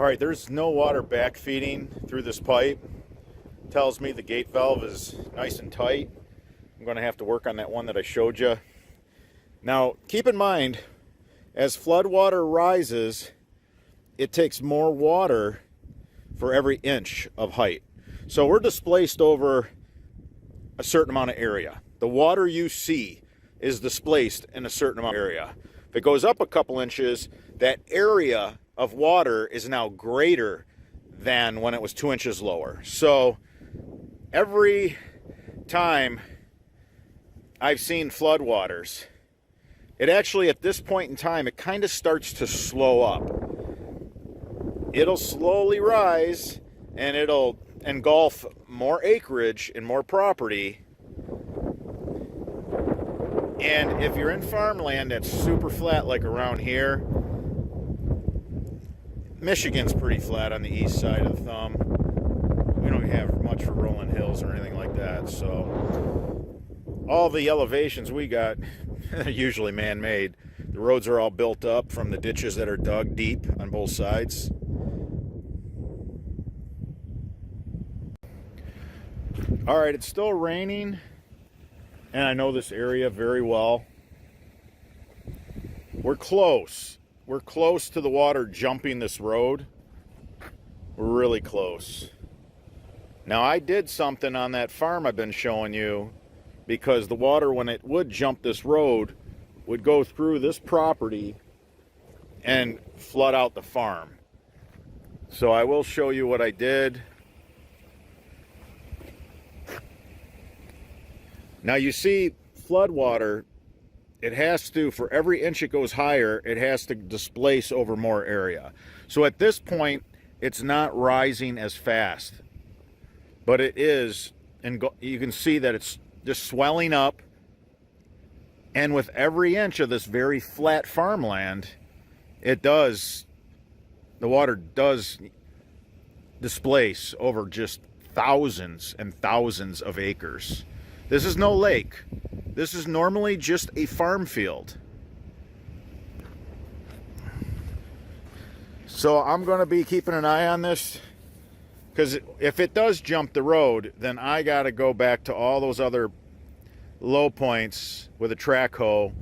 right, there's no water backfeeding through this pipe. Tells me the gate valve is nice and tight. I'm going to have to work on that one that I showed you. Now, keep in mind, as flood water rises, it takes more water for every inch of height. So we're displaced over a certain amount of area. The water you see is displaced in a certain amount of area. If it goes up a couple inches, that area of water is now greater than when it was 2 inches lower. So every time I've seen floodwaters, it actually, at this point in time, it kind of starts to slow up. It'll slowly rise, and it'll engulf more acreage and more property. And if you're in farmland that's super flat, like around here, Michigan's pretty flat on the east side of the thumb. We don't have much for rolling hills or anything like that, so all the elevations we got are usually man-made. The roads are all built up from the ditches that are dug deep on both sides. All right, it's still raining, and I know this area very well. We're close. We're close to the water jumping this road. We're really close. Now, I did something on that farm I've been showing you, because the water, when it would jump this road, would go through this property and flood out the farm. So I will show you what I did. Now you see, flood water, it has to, for every inch it goes higher, it has to displace over more area. So at this point, it's not rising as fast, but it is, and you can see that it's just swelling up. And with every inch of this very flat farmland, the water does displace over just thousands and thousands of acres. This is no lake. This is normally just a farm field. So I'm going to be keeping an eye on this, because if it does jump the road, then I got to go back to all those other low points with a track hoe,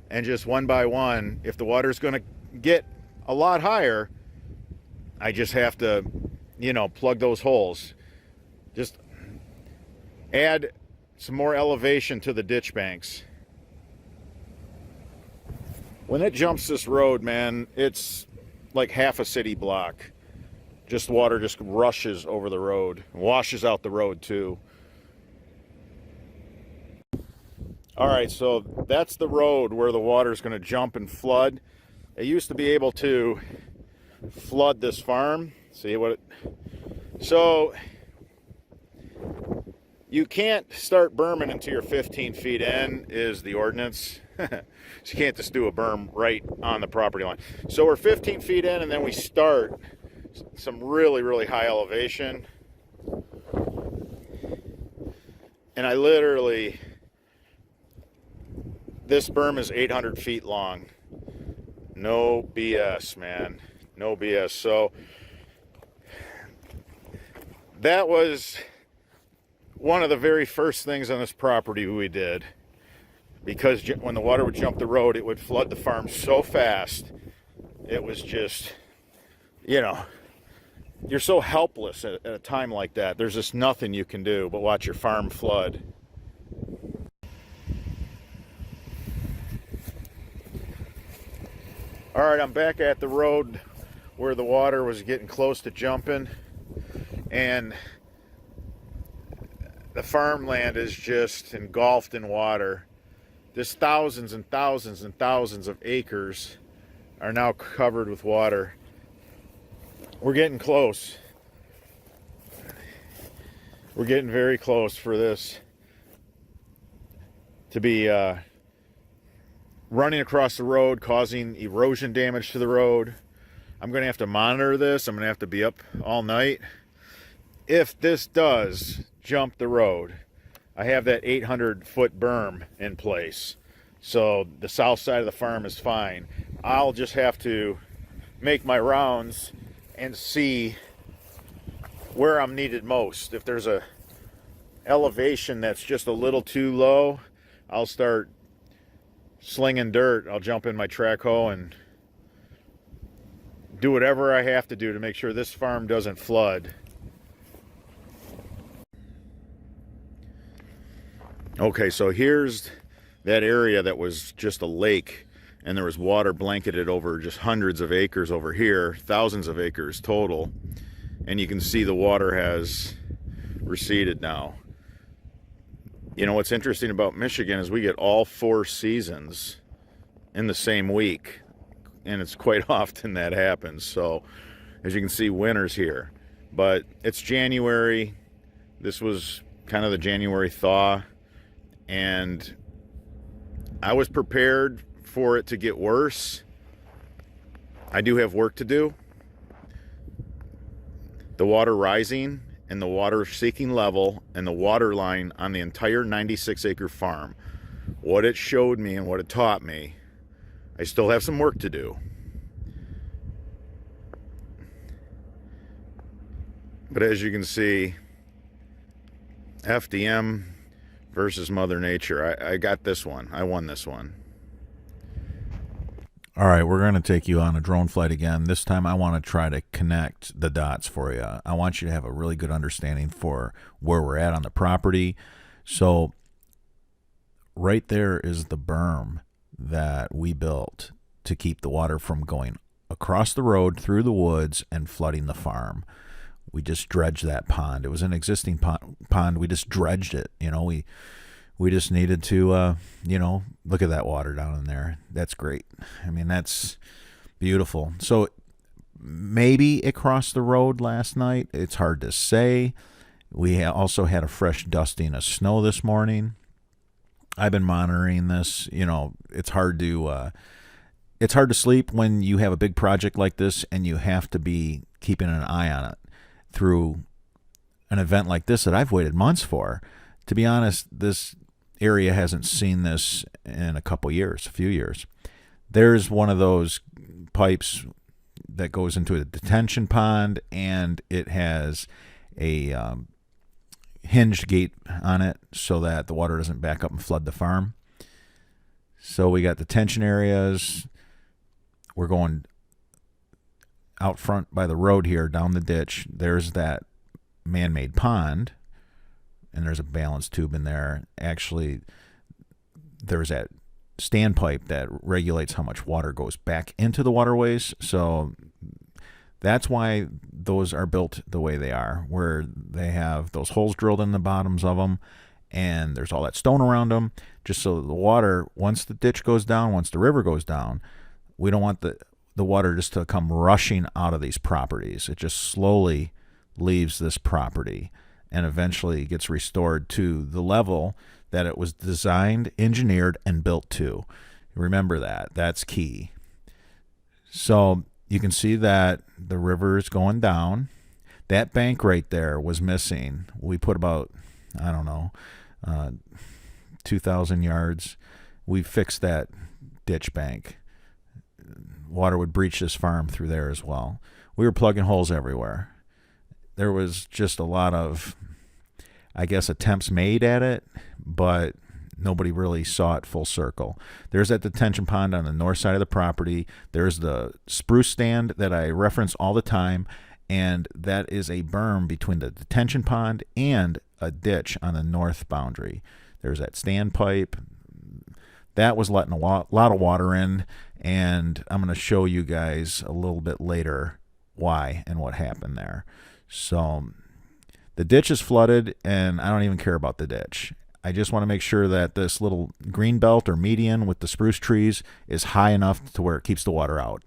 and just one by one, if the water's going to get a lot higher, I just have to, plug those holes. Just add some more elevation to the ditch banks. When it jumps this road, man, it's like half a city block. Just water just rushes over the road, washes out the road too. All right, so that's the road where the water is going to jump and flood. It used to be able to flood this farm. See what it... So you can't start berming until you're 15 feet in, is the ordinance. So you can't just do a berm right on the property line. So we're 15 feet in, and then we start some really, really high elevation. And I literally... This berm is 800 feet long. No BS, man. No BS. So that was one of the very first things on this property we did, because when the water would jump the road, it would flood the farm so fast. It was just, you're so helpless at a time like that. There's just nothing you can do but watch your farm flood. All right, I'm back at the road where the water was getting close to jumping, and the farmland is just engulfed in water. There's thousands and thousands and thousands of acres are now covered with water. We're getting close. We're getting very close for this to be running across the road, causing erosion damage to the road. I'm going to have to monitor this. I'm going to have to be up all night. If this does jump the road, I have that 800-foot berm in place. So the south side of the farm is fine. I'll just have to make my rounds and see where I'm needed most. If there's a elevation that's just a little too low, I'll start slinging dirt. I'll jump in my track hoe and do whatever I have to do to make sure this farm doesn't flood. Okay, so here's that area that was just a lake, and there was water blanketed over just hundreds of acres over here, thousands of acres total, and you can see the water has receded now. You know, what's interesting about Michigan is we get all 4 seasons in the same week, and it's quite often that happens. So as you can see, winter's here, but it's January. This was kind of the January thaw, and I was prepared for it to get worse. I do have work to do. The water rising and the water seeking level and the water line on the entire 96-acre farm, what it showed me and what it taught me, I still have some work to do. But as you can see, FDM versus Mother Nature. I got this one. I won this one. All right, we're going to take you on a drone flight again. This time I want to try to connect the dots for you. I want you to have a really good understanding for where we're at on the property. So right there is the berm that we built to keep the water from going across the road, through the woods, and flooding the farm. We just dredged that pond. It was an existing pond. We just dredged it. You know, we just needed to, look at that water down in there. That's great. I mean, that's beautiful. So maybe it crossed the road last night. It's hard to say. We also had a fresh dusting of snow this morning. I've been monitoring this. You know, it's hard to sleep when you have a big project like this and you have to be keeping an eye on it through an event like this that I've waited months for. To be honest, this area hasn't seen this in a few years. There's one of those pipes that goes into a detention pond, and it has a hinged gate on it so that the water doesn't back up and flood the farm. So we got detention areas. We're going out front by the road here, down the ditch. There's that man-made pond, and there's a balance tube in there. Actually, there's that standpipe that regulates how much water goes back into the waterways. So that's why those are built the way they are, where they have those holes drilled in the bottoms of them, and there's all that stone around them, just so the water, once the ditch goes down, once the river goes down, we don't want the water just to come rushing out of these properties. It just slowly leaves this property and eventually gets restored to the level that it was designed, engineered, and built to. Remember that. That's key. So you can see that the river is going down. That bank right there was missing. We put about, 2,000 yards. We fixed that ditch bank. Water would breach this farm through there as well. We were plugging holes everywhere. There was just a lot of, attempts made at it, but nobody really saw it full circle. There's that detention pond on the north side of the property. There's the spruce stand that I reference all the time, and that is a berm between the detention pond and a ditch on the north boundary. There's that standpipe. That was letting a lot of water in, and I'm going to show you guys a little bit later why and what happened there. So the ditch is flooded, and I don't even care about the ditch. I just want to make sure that this little green belt or median with the spruce trees is high enough to where it keeps the water out.